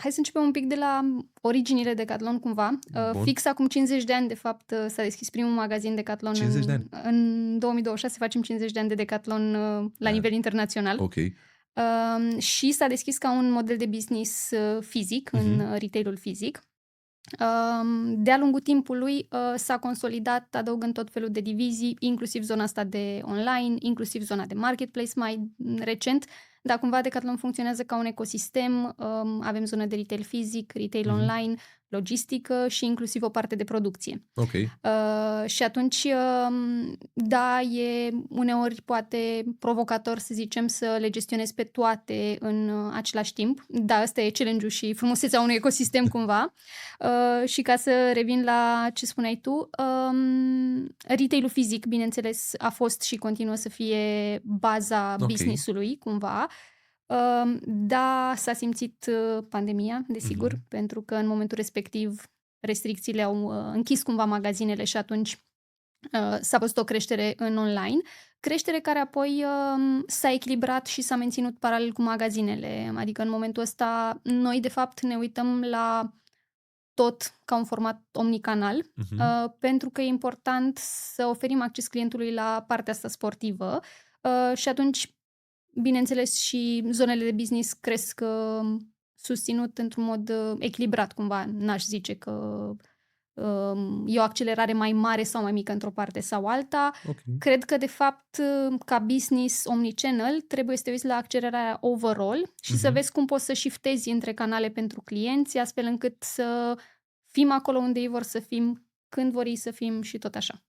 Hai să începem un pic de la originile Decathlon cumva. Bun. Fix acum 50 de ani, de fapt, s-a deschis primul magazin Decathlon 50 de ani. în 2026 facem 50 de ani de Decathlon la Da. nivel internațional. Ok. Și s-a deschis ca un model de business fizic, în retail-ul fizic. De-a lungul timpului s-a consolidat adăugând tot felul de divizii, inclusiv zona asta de online, inclusiv zona de marketplace mai recent, dar cumva Decathlon funcționează ca un ecosistem. Avem zonă de retail fizic, retail online, logistică și inclusiv o parte de producție. Ok. Și atunci, da, e uneori poate provocator, să zicem, să le gestionezi pe toate în același timp. Da, ăsta e challenge-ul și frumusețea unui ecosistem cumva. Și ca să revin la ce spuneai tu, retail-ul fizic, bineînțeles, a fost și continuă să fie baza Ok. business-ului cumva. Da, s-a simțit pandemia, desigur, pentru că în momentul respectiv restricțiile au închis cumva magazinele și atunci s-a văzut o creștere în online. Creștere care apoi s-a echilibrat și s-a menținut paralel cu magazinele. Adică în momentul ăsta noi de fapt ne uităm la tot ca un format omnicanal, pentru că e important să oferim acces clientului la partea asta sportivă și atunci, bineînțeles, și zonele de business cresc susținut într-un mod echilibrat cumva. N-aș zice că e o accelerare mai mare sau mai mică într-o parte sau alta. Ok. Cred că, de fapt, ca business omnichannel, trebuie să te uiți la accelerarea overall și să vezi cum poți să shiftezi între canale pentru clienți, astfel încât să fim acolo unde ei vor să fim, când vor ei să fim și tot așa.